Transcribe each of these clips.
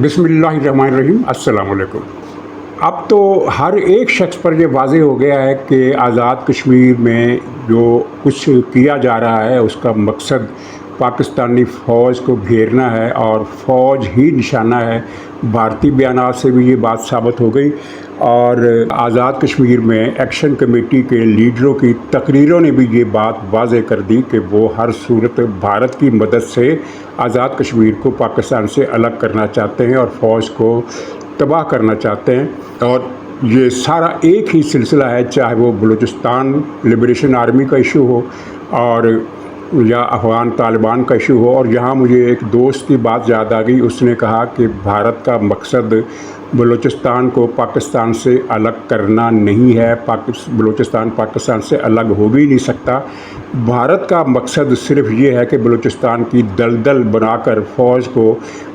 बिस्मिल्लाहिर्रहमानिर्रहीम अस्सलाम वालेकुम। अब तो हर एक शख्स पर ये वाज़ेह हो गया है कि आज़ाद कश्मीर में जो कुछ किया जा रहा है उसका मकसद पाकिस्तानी फ़ौज को घेरना है और फ़ौज ही निशाना है। भारतीय बयानात से भी ये बात साबित हो गई और आज़ाद कश्मीर में एक्शन कमेटी के लीडरों की तकरीरों ने भी ये बात वाज़ेह कर दी कि वो हर सूरत भारत की मदद से आज़ाद कश्मीर को पाकिस्तान से अलग करना चाहते हैं और फ़ौज को तबाह करना चाहते हैं। और ये सारा एक ही सिलसिला है, चाहे वो बलूचिस्तान लिबरेशन आर्मी का इशू हो और या अफ़गान तालिबान का इशू हो। और यहाँ मुझे एक दोस्त की बात याद आ गई, उसने कहा कि भारत का मकसद बलूचिस्तान को पाकिस्तान से अलग करना नहीं है, बलूचिस्तान पाकिस्तान से अलग हो भी नहीं सकता। भारत का मकसद सिर्फ ये है कि बलूचिस्तान की दलदल बनाकर फ़ौज को,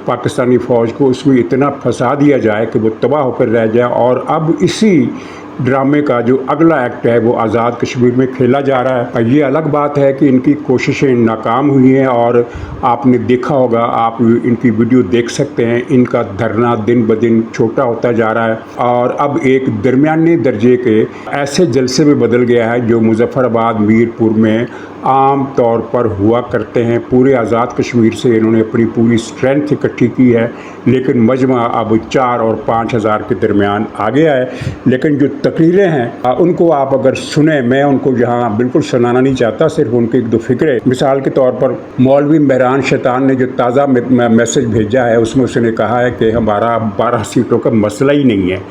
पाकिस्तानी फ़ौज को उसमें इतना फंसा दिया जाए कि वो तबाह होकर रह जाए। और अब इसी ड्रामे का जो अगला एक्ट है वो आज़ाद कश्मीर में खेला जा रहा है। ये अलग बात है कि इनकी कोशिशें नाकाम हुई हैं और आपने देखा होगा, आप इनकी वीडियो देख सकते हैं, इनका धरना दिन ब दिन छोटा होता जा रहा है और अब एक दरमियाने दर्जे के ऐसे जलसे में बदल गया है जो मुजफ्फराबाद मीरपुर में आम तौर पर हुआ करते हैं। पूरे आज़ाद कश्मीर से इन्होंने अपनी पूरी स्ट्रेंथ इकट्ठी की है, लेकिन मजमा अब 4 और 5 हज़ार के दरमियान आ गया है। लेकिन जो तकरीरें हैं उनको आप अगर सुने, मैं उनको यहाँ बिल्कुल सुनाना नहीं चाहता, सिर्फ उनके एक दो फ़िक्रे। मिसाल के तौर पर मौलवी मेहरान शैतान ने जो ताज़ा मैसेज भेजा है उसमें उसने कहा है कि हमारा 12 सीटों का मसला ही नहीं है,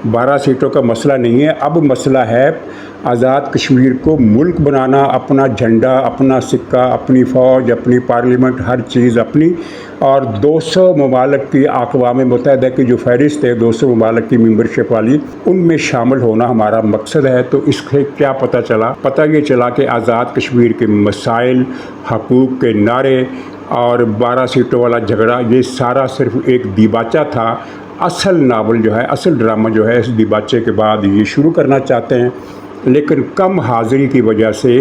12 सीटों का मसला नहीं है, अब मसला है आज़ाद कश्मीर को मुल्क बनाना, अपना झंडा, अपना सिक्का, अपनी फ़ौज, अपनी पार्लियामेंट, हर चीज़ अपनी। और 200 ममालिक की अक़वाम मुत्तहिदा की जो फ़हरिस्त है 200 ममालिक की मेंबरशिप वाली, उनमें शामिल होना हमारा मकसद है। तो इससे क्या पता चला? पता ये चला कि आज़ाद कश्मीर के मसाइल, हकूक़ के नारे और 12 सीटों वाला झगड़ा, ये सारा सिर्फ एक दिबाचा था। असल नावल जो है, असल ड्रामा जो है, इस दिबाचे के बाद ये शुरू करना चाहते हैं, लेकिन कम हाज़िरी की वजह से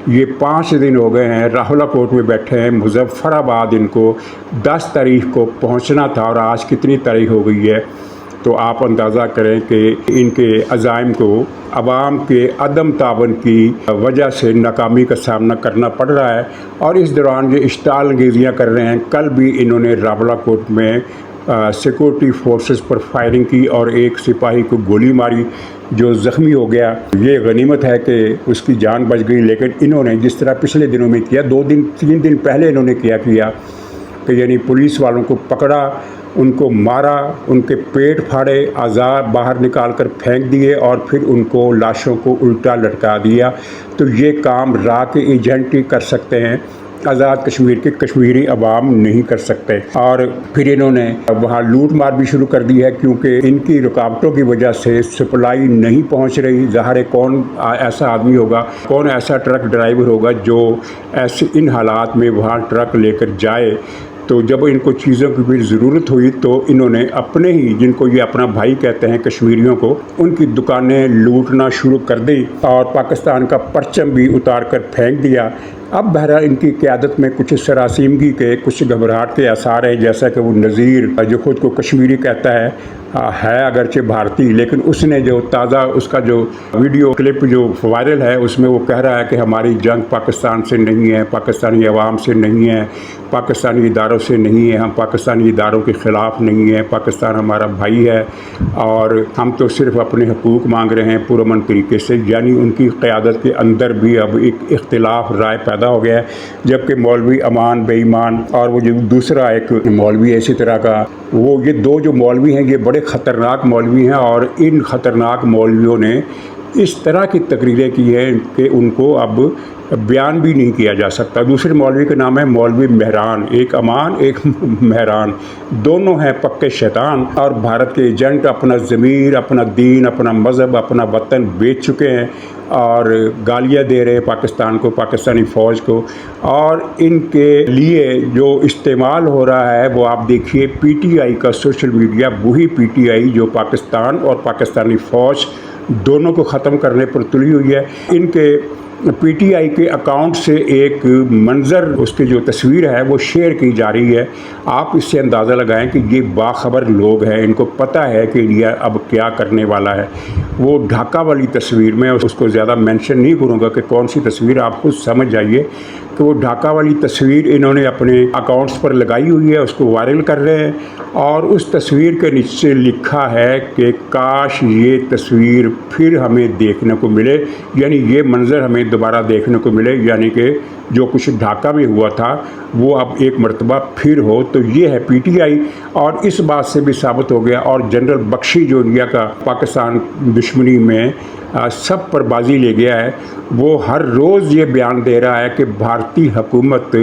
ये 5 दिन हो गए हैं राहुला कोर्ट में बैठे हैं। मुजफ्फराबाद इनको 10 तारीख को पहुंचना था और आज कितनी तारीख हो गई है, तो आप अंदाज़ा करें कि इनके अज़ाइम को अवाम के अदम तावन की वजह से नाकामी का सामना करना पड़ रहा है। और इस दौरान ये इश्ताल अंगेज़ियाँ कर रहे हैं। कल भी इन्होंने राहुला कोर्ट में सिक्योरिटी फोर्सेस पर फायरिंग की और एक सिपाही को गोली मारी जो ज़ख्मी हो गया। ये गनीमत है कि उसकी जान बच गई, लेकिन इन्होंने जिस तरह पिछले दिनों में किया, 2-3 दिन पहले इन्होंने किया कि यानी पुलिस वालों को पकड़ा, उनको मारा, उनके पेट फाड़े, आज़ा बाहर निकाल कर फेंक दिए और फिर उनको लाशों को उल्टा लटका दिया। तो ये काम रा के एजेंट ही कर सकते हैं, आज़ाद कश्मीर के कश्मीरी अवाम नहीं कर सकते। और फिर इन्होंने वहाँ लूट मार भी शुरू कर दी है, क्योंकि इनकी रुकावटों की वजह से सप्लाई नहीं पहुँच रही। ज़ाहिर है कौन ऐसा आदमी होगा, कौन ऐसा ट्रक ड्राइवर होगा जो ऐसे इन हालात में वहाँ ट्रक लेकर जाए। तो जब इनको चीज़ों की फिर ज़रूरत हुई तो इन्होंने अपने ही, जिनको ये अपना भाई कहते हैं कश्मीरियों को, उनकी दुकानें लूटना शुरू कर दी और पाकिस्तान का परचम भी उतार कर फेंक दिया। अब बहरहाल इनकी क़यादत में कुछ सरासीमगी के, कुछ घबराहट के आसार हैं, जैसा कि वो नज़ीर जो ख़ुद को कश्मीरी कहता है अगरचे भारतीय, लेकिन उसने जो ताज़ा उसका जो वीडियो क्लिप जो वायरल है उसमें वो कह रहा है कि हमारी जंग पाकिस्तान से नहीं है, पाकिस्तानी अवाम से नहीं है, पाकिस्तानी इदारों से नहीं है, हम पाकिस्तानी इदारों के ख़िलाफ़ नहीं है, पाकिस्तान हमारा भाई है और हम तो सिर्फ़ अपने हकूक़ मांग रहे हैं पुरअमन तरीके से। यानी उनकी क़यादत के अंदर भी अब एक इख्तिलाफ़ राय पैदा हो गया है। जबकि मौलवी अमान बेईमान और वो जो दूसरा एक मौलवी है इसी तरह का, वो ये 2 जो मौलवी हैं ये बड़े ख़तरनाक मौलवी हैं और इन ख़तरनाक मौलवियों ने इस तरह की तकरीरें की हैं कि उनको अब बयान भी नहीं किया जा सकता। दूसरे मौलवी का नाम है मौलवी मेहरान, एक अमान एक मेहरान, दोनों हैं पक्के शैतान और भारत के एजेंट। अपना ज़मीर, अपना दीन, अपना मज़हब, अपना वतन बेच चुके हैं और गालियाँ दे रहे हैं पाकिस्तान को, पाकिस्तानी फ़ौज को। और इनके लिए जो इस्तेमाल हो रहा है वो आप देखिए, PTI का सोशल मीडिया, वही PTI जो पाकिस्तान और पाकिस्तानी फ़ौज दोनों को ख़त्म करने पर तुली हुई है। इनके پی ٹی آئی کے اکاؤنٹ سے ایک منظر اس کی جو تصویر ہے وہ شیئر کی جا رہی ہے۔ آپ اس سے اندازہ لگائیں کہ یہ باخبر لوگ ہیں، ان کو پتہ ہے کہ انڈیا اب کیا کرنے والا ہے۔ وہ ڈھاکہ والی تصویر، میں اس کو زیادہ مینشن نہیں کروں گا کہ کون سی تصویر، آپ خود سمجھ جائیے کہ وہ ڈھاکہ والی تصویر انہوں نے اپنے اکاؤنٹس پر لگائی ہوئی ہے، اس کو وائرل کر رہے ہیں، اور اس تصویر کے نیچے لکھا ہے کہ کاش یہ تصویر پھر ہمیں دیکھنے کو ملے، یعنی یہ منظر ہمیں دوبارہ دیکھنے کو ملے، یعنی کہ جو کچھ ڈھاکہ میں ہوا تھا وہ اب ایک مرتبہ پھر ہو۔ تو یہ ہے پی ٹی آئی، اور اس بات سے بھی ثابت ہو گیا، اور جنرل بخشی جو انڈیا کا پاکستان دشمنی میں سب پر بازی لے گیا ہے، وہ ہر روز یہ بیان دے رہا ہے کہ بھارتی حکومت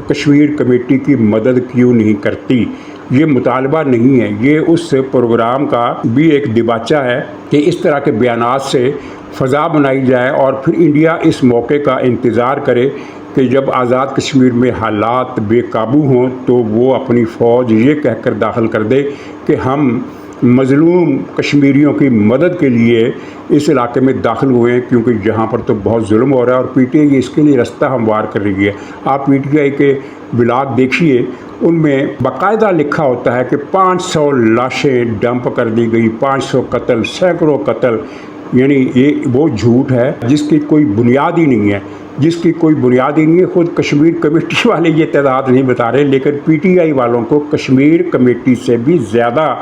کشمیر کمیٹی کی مدد کیوں نہیں کرتی۔ یہ مطالبہ نہیں ہے، یہ اس پروگرام کا بھی ایک دباچہ ہے کہ اس طرح کے بیانات سے فضا بنائی جائے، اور پھر انڈیا اس موقع کا انتظار کرے کہ جب آزاد کشمیر میں حالات بے قابو ہوں تو وہ اپنی فوج یہ کہہ کر داخل کر دے کہ ہم مظلوم کشمیریوں کی مدد کے لیے اس علاقے میں داخل ہوئے ہیں، کیونکہ یہاں پر تو بہت ظلم ہو رہا ہے، اور پی ٹی آئی اس کے لیے رستہ ہموار کر رہی ہے۔ آپ پی ٹی آئی کے بلاگ دیکھیے، ان میں باقاعدہ لکھا ہوتا ہے کہ 500 لاشیں ڈمپ کر دی گئی، 500 قتل، سینکڑوں قتل، یعنی یہ وہ جھوٹ ہے جس کی کوئی بنیاد ہی نہیں ہے، جس کی کوئی بنیاد ہی نہیں ہے۔ خود کشمیر کمیٹی والے یہ تعداد نہیں بتا رہے، لیکن پی ٹی آئی والوں کو کشمیر کمیٹی سے بھی زیادہ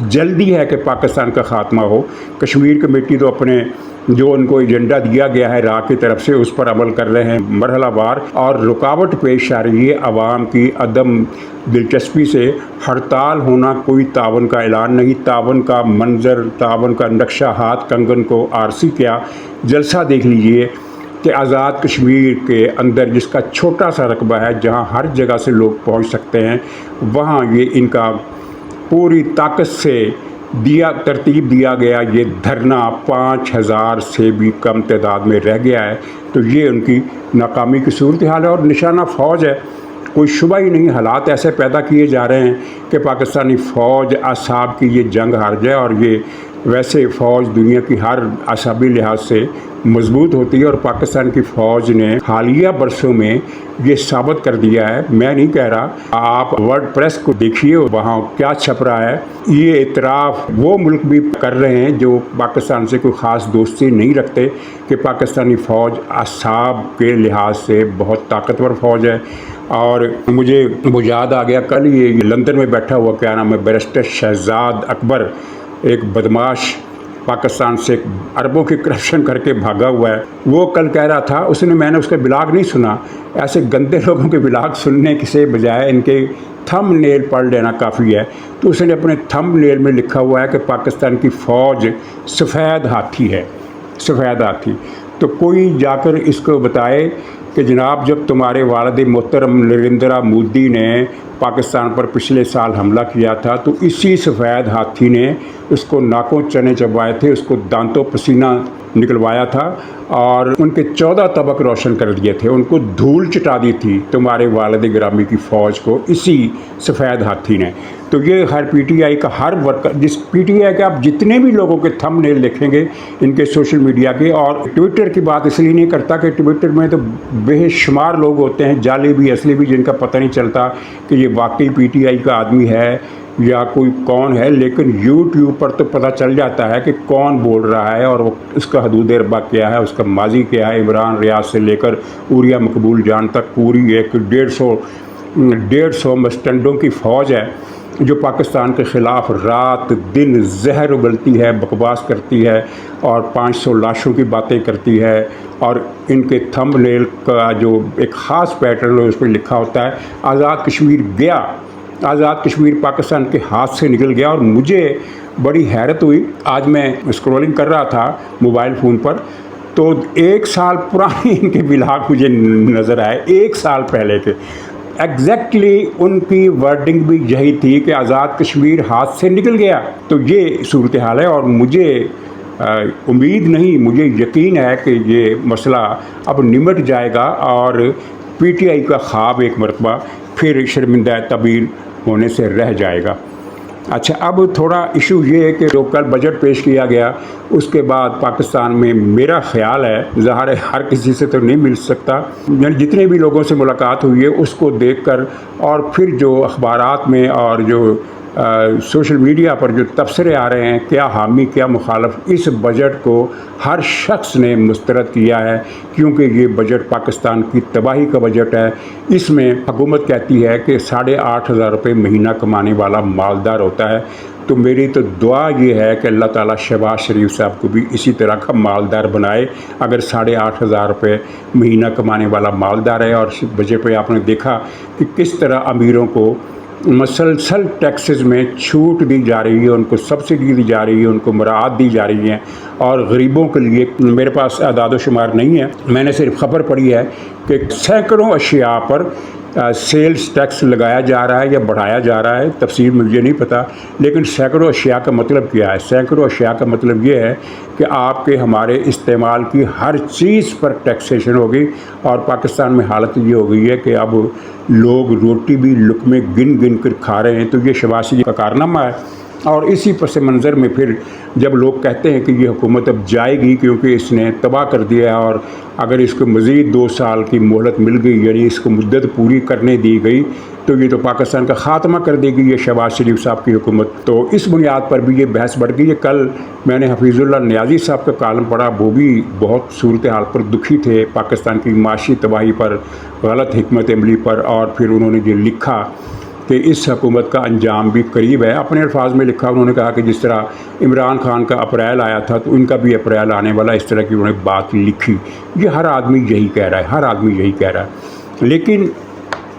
جلدی ہے کہ پاکستان کا خاتمہ ہو۔ کشمیر کمیٹی تو اپنے جو ان کو ایجنڈا دیا گیا ہے را کی طرف سے اس پر عمل کر رہے ہیں مرحلہ وار، اور رکاوٹ پیش آ رہی ہے عوام کی عدم دلچسپی سے۔ ہڑتال ہونا کوئی تعاون کا اعلان نہیں، تعاون کا منظر، تعاون کا نقشہ ہاتھ کنگن کو آرسی کیا جلسہ دیکھ لیجئے کہ آزاد کشمیر کے اندر جس کا چھوٹا سا رقبہ ہے، جہاں ہر جگہ سے لوگ پہنچ سکتے ہیں، وہاں یہ ان کا پوری طاقت سے ترتیب دیا گیا یہ دھرنا 5000 سے بھی کم تعداد میں رہ گیا ہے۔ تو یہ ان کی ناکامی کی صورتحال ہے، اور نشانہ فوج ہے، کوئی شبہ ہی نہیں۔ حالات ایسے پیدا کیے جا رہے ہیں کہ پاکستانی فوج اعصاب کی یہ جنگ ہار جائے، اور یہ ویسے فوج دنیا کی ہر اعصابی لحاظ سے مضبوط ہوتی ہے، اور پاکستان کی فوج نے حالیہ برسوں میں یہ ثابت کر دیا ہے۔ میں نہیں کہہ رہا، آپ ورڈ پریس کو دیکھیے وہاں کیا چھپ رہا ہے۔ یہ اعتراف وہ ملک بھی کر رہے ہیں جو پاکستان سے کوئی خاص دوستی نہیں رکھتے کہ پاکستانی فوج اعصاب کے لحاظ سے بہت طاقتور فوج ہے۔ اور مجھے وہ یاد آ گیا، کل یہ لندن میں بیٹھا ہوا کیا نام ہے بیرسٹر شہزاد اکبر، ایک بدماش پاکستان سے اربوں کی کرپشن کر کے بھاگا ہوا ہے، وہ کل کہہ رہا تھا، میں نے اس کا بلاگ نہیں سنا، ایسے گندے لوگوں کے بلاگ سننے سے بجائے ان کے تھم نیل پڑھ لینا کافی ہے۔ تو اس نے اپنے تھم نیل میں لکھا ہوا ہے کہ پاکستان کی فوج سفید ہاتھی ہے، سفید ہاتھی۔ تو کوئی جا کر اس کو بتائے کہ جناب جب تمہارے والد محترم نریندرا مودی نے پاکستان پر پچھلے سال حملہ کیا تھا تو اسی سفید ہاتھی نے اس کو ناکوں چنے چبوائے تھے، اس کو دانتوں پسینہ نکلوایا تھا، اور ان کے 14 طبق روشن کر دیے تھے، ان کو دھول چٹا دی تھی تمہارے والد گرامی کی فوج کو اسی سفید ہاتھی نے۔ تو یہ ہر پی ٹی آئی کا ہر ورکر، جس پی ٹی آئی کے آپ جتنے بھی لوگوں کے تھم نیل دیکھیں گے ان کے سوشل میڈیا کے، اور ٹویٹر کی بات اس لیے نہیں کرتا کہ ٹویٹر میں تو بے شمار لوگ ہوتے ہیں، جعلی بھی اصلی بھی، جن کا پتہ نہیں چلتا کہ یہ واقعی پی ٹی آئی کا آدمی ہے یا کوئی کون ہے، لیکن یوٹیوب پر تو پتہ چل جاتا ہے کہ کون بول رہا ہے، اور وہ اس کا حدود اربا کیا ہے، اس کا ماضی کیا ہے۔ عمران ریاض سے لے کر عوریہ مقبول جان تک پوری ایک 150 مسٹنڈوں کی فوج ہے جو پاکستان کے خلاف رات دن زہر اگلتی ہے، بکواس کرتی ہے، اور 500 لاشوں کی باتیں کرتی ہے، اور ان کے تھم نیل کا جو ایک خاص پیٹرن ہے اس پہ لکھا ہوتا ہے آزاد کشمیر گیا، آزاد کشمیر پاکستان کے ہاتھ سے نکل گیا۔ اور مجھے بڑی حیرت ہوئی، آج میں اسکرولنگ کر رہا تھا موبائل فون پر، تو 1 سال پرانے ان کے بلاگ مجھے نظر آئے، 1 سال پہلے کے۔ ایگزیکٹلی ان کی ورڈنگ بھی یہی تھی کہ آزاد کشمیر ہاتھ سے نکل گیا۔ تو یہ صورتحال ہے، اور مجھے امید نہیں، مجھے یقین ہے کہ یہ مسئلہ اب نمٹ جائے گا، اور پی ٹی آئی کا خواب ایک مرتبہ پھر شرمندہ تعبیر ہونے سے رہ جائے گا۔ अच्छा, अब थोड़ा इशू ये है कि जो कल बजट पेश किया गया उसके बाद पाकिस्तान में मेरा ख्याल है, ज़ाहिर है हर किसी से तो नहीं मिल सकता, यानी जितने भी लोगों से मुलाकात हुई है उसको देखकर और फिर जो अखबारात में और जो सोशल मीडिया पर जो तबसरे आ रहे हैं, क्या हामी क्या मुखालफ, इस बजट को हर शख्स ने मुस्तरद किया है क्योंकि ये बजट पाकिस्तान की तबाही का बजट है। इसमें हुकूमत कहती है कि 8,500 रुपये महीना कमाने वाला मालदार होता है। तो मेरी तो दुआ ये है कि अल्लाह ताला शहबाज शरीफ साहब को भी इसी तरह का मालदार बनाए। अगर 8,500 रुपये महीना कमाने वाला मालदार है, और बजट पे आपने देखा कि किस तरह अमीरों को मसलसल टैक्सेस में छूट दी जा रही है, उनको सब्सिडी दी जा रही है, उनको मराहत दी जा रही है, और गरीबों के लिए मेरे पास आदाद शुमार नहीं है, मैंने सिर्फ खबर पढ़ी है कि सैकड़ों अशिया पर सेल्स टैक्स लगाया जा रहा है या बढ़ाया जा रहा है। तफसीर मुझे नहीं पता, लेकिन सैकड़ों अशिया का मतलब क्या है? सैकड़ों अशिया का मतलब ये है कि आपके हमारे इस्तेमाल की हर चीज़ पर टैक्सेशन होगी। और पाकिस्तान में हालत ये हो गई है कि अब लोग रोटी भी लुक़मे गिन गिन कर खा रहे हैं। तो ये शहबाज शरीफ का कारनामा है। और इसी पस मंज़र में फिर जब लोग कहते हैं कि ये हुकूमत अब जाएगी क्योंकि इसने तबाह कर दिया है, और अगर इसको मज़ीद 2 साल की मोहलत मिल गई, यानी इसको मुद्दत पूरी करने दी गई, तो ये तो पाकिस्तान का ख़ात्मा कर देगी ये शहबाज शरीफ साहब की हुकूमत। तो इस बुनियाद पर भी ये बहस बढ़ गई है। कल मैंने हफीज़ुल्लाह नियाज़ी साहब का कालम पढ़ा, वो भी बहुत सूरत हाल पर दुखी थे, पाकिस्तान की माशी तबाही पर, गलत हिकमत अमली पर, और फिर उन्होंने ये लिखा कि इस हुकूमत का अंजाम भी करीब है। अपने अल्फाज में लिखा, उन्होंने कहा कि जिस तरह इमरान खान का अप्रैल आया था तो इनका भी अप्रैल आने वाला, इस तरह की उन्होंने बात लिखी। ये हर आदमी यही कह रहा है, हर आदमी यही कह रहा है। लेकिन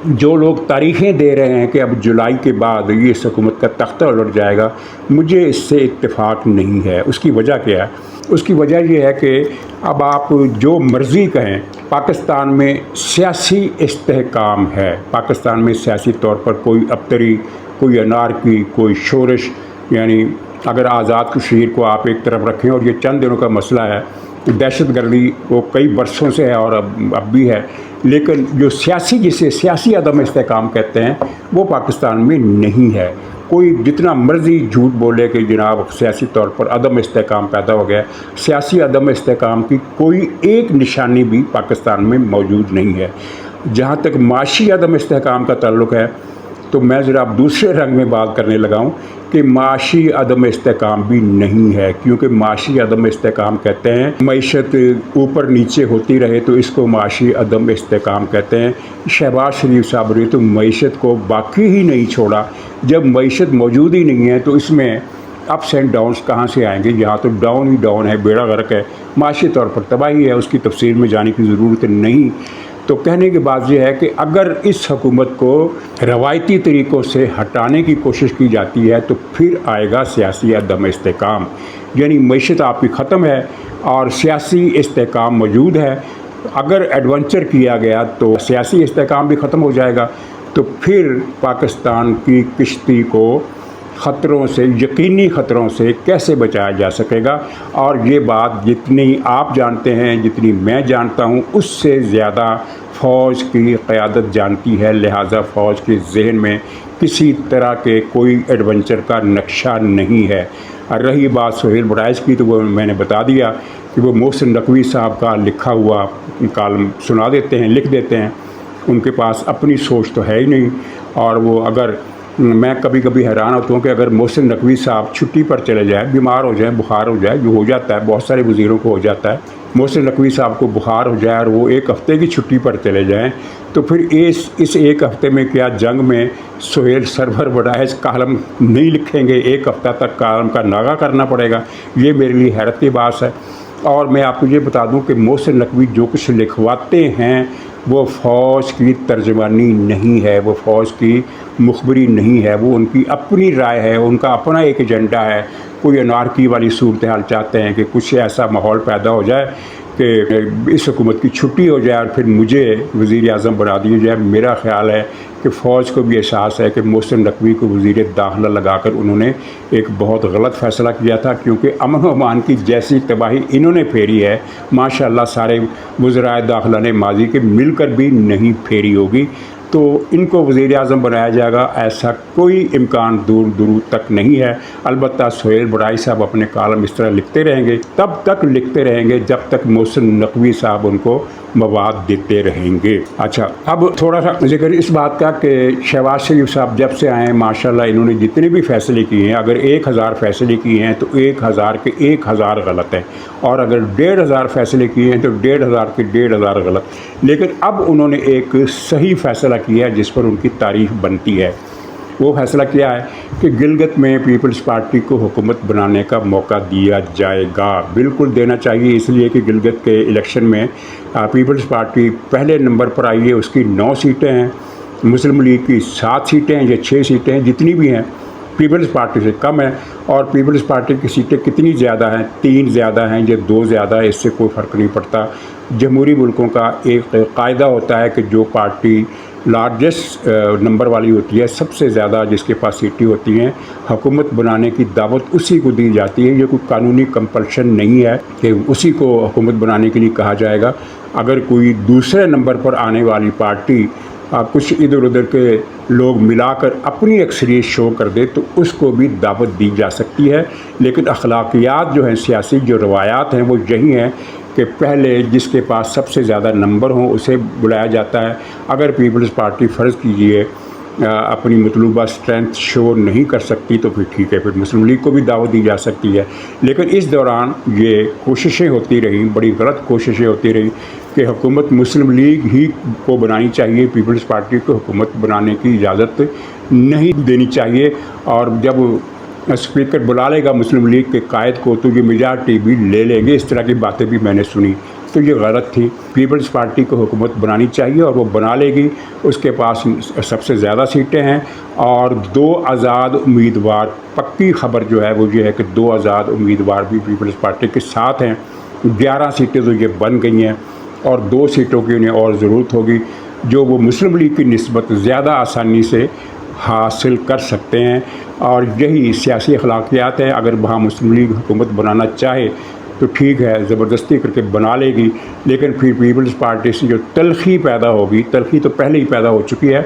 जो लोग तारीखें दे रहे हैं कि अब जुलाई के बाद ये इस हुकूमत का तख्ता उलट जाएगा, मुझे इससे इत्तेफाक नहीं है। उसकी वजह क्या है? उसकी वजह यह है कि अब आप जो मर्ज़ी कहें, पाकिस्तान में सियासी इस्तेहकाम है। पाकिस्तान में सियासी तौर पर कोई अबतरी, कोई अनारकी, कोई शोरश, यानी अगर आज़ाद कश्मीर को आप एक तरफ रखें, और ये चंद दिनों का मसला है, दहशत गर्दी वो कई बरसों से है और अब भी है, लेकिन जो सियासी, जिसे सियासी अदम इस्तेहकाम कहते हैं, वो पाकिस्तान में नहीं है। कोई जितना मर्ज़ी झूठ बोले कि जनाब सियासी तौर पर अदम इस्तेहकाम पैदा हो गया, सियासी अदम इस्तेहकाम की कोई एक निशानी भी पाकिस्तान में मौजूद नहीं है। जहाँ तक माशी अदम इस्तेहकाम का ताल्लुक़ है, तो मैं ज़रा अब दूसरे रंग में बात करने लगा हूँ कि माशी अदम इस्तेहकाम भी नहीं है, क्योंकि माशी अदम इस्तेहकाम कहते हैं मईशत ऊपर नीचे होती रहे तो इसको माशी अदम इस्तेहकाम कहते हैं। शहबाज शरीफ साहब ने तो मईशत को बाकी ही नहीं छोड़ा। जब मईशत मौजूद ही नहीं है तो इसमें अप्स एंड डाउन्स कहाँ से आएंगे? यहाँ तो डाउन ही डाउन है, बेड़ा गर्क है, माशी तौर पर तबाही है। उसकी तफसीर में जाने की ज़रूरत नहीं। तो कहने की बात यह है कि अगर इस हुकूमत को रवायती तरीक़ों से हटाने की कोशिश की जाती है तो फिर आएगा सियासी अदम इस्तेहकाम, यानी मईशत आपकी ख़त्म है और सियासी इस्तेहकाम मौजूद है। अगर एडवेंचर किया गया तो सियासी इस्तेहकाम भी ख़त्म हो जाएगा। तो फिर पाकिस्तान की किश्ती को ख़तरों से, यकीनी ख़तरों से कैसे बचाया जा सकेगा? और ये बात जितनी आप जानते हैं, जितनी मैं जानता हूँ, उससे ज़्यादा फ़ौज की क़यादत जानती है। लिहाजा फ़ौज के जहन में किसी तरह के कोई एडवेंचर का नक्शा नहीं है। और रही बात सुहेल बड़ाइश की, तो वो मैंने बता दिया कि वो मोहसिन नकवी साहब का लिखा हुआ कालम सुना देते हैं, लिख देते हैं। उनके पास अपनी सोच तो है ही नहीं। और वो अगर, मैं कभी कभी हैरान होता हूँ कि अगर मोहसिन नकवी साहब छुट्टी पर चले जाए, बीमार हो जाए, बुखार हो जाए, जो हो जाता है बहुत सारे वज़ीरों को हो जाता है, मोहसिन नकवी साहब को बुखार हो जाए और वो 1 हफ़्ते की छुट्टी पर चले जाएं, तो फिर इस 1 हफ़्ते में क्या जंग में सुहेल सरवर बड़ाइश कालम नहीं लिखेंगे? 1 हफ़्ता तक कालम का नागा करना पड़ेगा। ये मेरे लिए हैरत की बात है। और मैं आपको ये बता दूं कि मोहसिन नकवी जो कुछ लिखवाते हैं वो फ़ौज की तर्जमानी नहीं है, वो फ़ौज की मुखबरी नहीं है, वो उनकी अपनी राय है, उनका अपना एक एजेंडा है। कोई अनारकी वाली सूरत हाल चाहते हैं कि कुछ ऐसा माहौल पैदा हो जाए कि इस हुकूमत की छुट्टी हो जाए और फिर मुझे वज़ीर आज़म बना दिया जाए। मेरा ख़्याल है कि फ़ौज को भी एहसास है कि मोहसिन नकवी को वज़ीर दाखिला लगाकर उन्होंने एक बहुत गलत फ़ैसला किया था, क्योंकि अमन व अमान की जैसी तबाही इन्होंने फेरी है, माशाअल्लाह सारे वज़राए दाखिला ने माजी के मिलकर भी नहीं फेरी होगी। تو ان کو وزیر اعظم بنایا جائے گا، ایسا کوئی امکان دور دور تک نہیں ہے۔ البتہ سہیل بڑائی صاحب اپنے کالم اس طرح لکھتے رہیں گے، تب تک لکھتے رہیں گے جب تک محسن نقوی صاحب ان کو مواد دیتے رہیں گے۔ اچھا، اب تھوڑا سا ذکر اس بات کا کہ شہباز شریف صاحب جب سے آئے ہیں ماشاءاللہ انہوں نے جتنے بھی فیصلے کیے ہیں، اگر 1000 فیصلے کیے ہیں تو 1000 کے 1000 غلط ہیں، اور اگر 1500 فیصلے کیے ہیں تو 1500 کے 1500 غلط۔ لیکن اب انہوں نے ایک صحیح فیصلہ کیا ہے جس پر ان کی تعریف بنتی ہے۔ وہ فیصلہ کیا ہے کہ گلگت میں پیپلز پارٹی کو حکومت بنانے کا موقع دیا جائے گا۔ بالکل دینا چاہیے، اس لیے کہ گلگت کے الیکشن میں پیپلز پارٹی پہلے نمبر پر آئی ہے، اس کی 9 سیٹیں ہیں، مسلم لیگ کی 7 سیٹیں ہیں یا 6 سیٹیں ہیں، جتنی بھی ہیں پیپلز پارٹی سے کم ہے۔ اور پیپلز پارٹی کی سیٹیں کتنی زیادہ ہیں، 3 زیادہ ہیں یا 2 زیادہ ہے، اس سے کوئی فرق نہیں پڑتا۔ جمہوری ملکوں کا ایک قاعدہ ہوتا ہے کہ جو پارٹی لارجسٹ نمبر والی ہوتی ہے، سب سے زیادہ جس کے پاس سیٹیں ہوتی ہیں، حکومت بنانے کی دعوت اسی کو دی جاتی ہے۔ یہ کوئی قانونی کمپلشن نہیں ہے کہ اسی کو حکومت بنانے کے لیے کہا جائے گا۔ اگر کوئی دوسرے نمبر پر آنے والی پارٹی کچھ ادھر ادھر کے لوگ ملا کر اپنی اکثریت شو کر دے تو اس کو بھی دعوت دی جا سکتی ہے۔ لیکن اخلاقیات جو ہیں، سیاسی جو روایات ہیں، وہ یہی ہیں کہ پہلے جس کے پاس سب سے زیادہ نمبر ہوں اسے بلایا جاتا ہے۔ اگر پیپلز پارٹی فرض کیجئے اپنی مطلوبہ اسٹرینتھ شو نہیں کر سکتی تو پھر ٹھیک ہے، پھر مسلم لیگ کو بھی دعوت دی جا سکتی ہے۔ لیکن اس دوران یہ کوششیں ہوتی رہیں، بڑی غلط کوششیں ہوتی رہیں کہ حکومت مسلم لیگ ہی کو بنانی چاہیے، پیپلز پارٹی کو حکومت بنانے کی اجازت نہیں دینی چاہیے۔ اور جب اسپیکر بلا لے گا مسلم لیگ کے قائد کو تو یہ میجارٹی بھی لے لیں گے، اس طرح کی باتیں بھی میں نے سنی، تو یہ غلط تھی۔ پیپلز پارٹی کو حکومت بنانی چاہیے اور وہ بنا لے گی، اس کے پاس سب سے زیادہ سیٹیں ہیں اور 2 آزاد امیدوار۔ پکی خبر جو ہے وہ یہ ہے کہ 2 آزاد امیدوار بھی پیپلز پارٹی کے ساتھ ہیں۔ 11 سیٹیں تو یہ بن گئی ہیں اور 2 سیٹوں کی انہیں اور ضرورت ہوگی جو وہ مسلم لیگ کی نسبت زیادہ آسانی سے حاصل کر سکتے ہیں، اور یہی سیاسی اخلاقیات ہیں۔ اگر وہاں مسلم لیگ حکومت بنانا چاہے تو ٹھیک ہے، زبردستی کر کے بنا لے گی، لیکن پھر پیپلز پارٹی سے جو تلخی پیدا ہوگی، تلخی تو پہلے ہی پیدا ہو چکی ہے،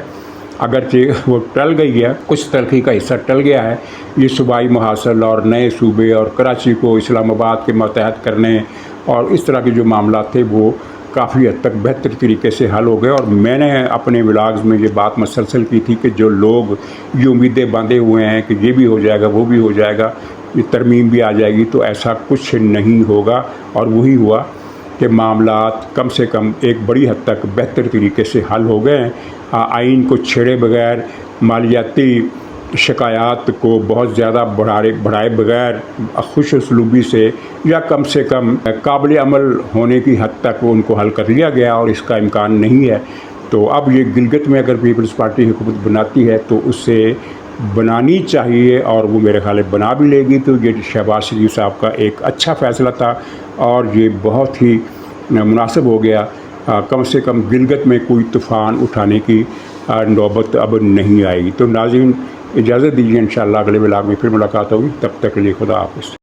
اگرچہ وہ ٹل گئی ہے، کچھ تلخی کا حصہ ٹل گیا ہے۔ یہ صوبائی محاصل اور نئے صوبے اور کراچی کو اسلام آباد کے ماتحت کرنے اور اس طرح کے جو معاملات تھے وہ کافی حد تک بہتر طریقے سے حل ہو گئے۔ اور میں نے اپنے ولاگز میں یہ بات مسلسل کی تھی کہ جو لوگ یہ امیدیں باندھے ہوئے ہیں کہ یہ بھی ہو جائے گا، وہ بھی ہو جائے گا، یہ ترمیم بھی آ جائے گی، تو ایسا کچھ نہیں ہوگا۔ اور وہی ہوا کہ معاملات کم سے کم ایک بڑی حد تک بہتر طریقے سے حل ہو گئے ہیں۔ آئین کو چھیڑے بغیر، مالیاتی شکایات کو بہت زیادہ بڑھائے بغیر، خوش اسلوبی سے یا کم سے کم قابل عمل ہونے کی حد تک ان کو حل کر لیا گیا، اور اس کا امکان نہیں ہے۔ تو اب یہ گلگت میں اگر پیپلز پارٹی حکومت بناتی ہے تو اسے بنانی چاہیے، اور وہ میرے خیال بنا بھی لے گی۔ تو یہ شہباز شریف صاحب کا ایک اچھا فیصلہ تھا اور یہ بہت ہی مناسب ہو گیا۔ کم سے کم گلگت میں کوئی طوفان اٹھانے کی نوبت اب نہیں آئی۔ تو ناظرین اجازت دیجیے، انشاءاللہ اگلے ولاگ میں پھر ملاقات ہوگی، تب تک کے لیے خدا حافظ۔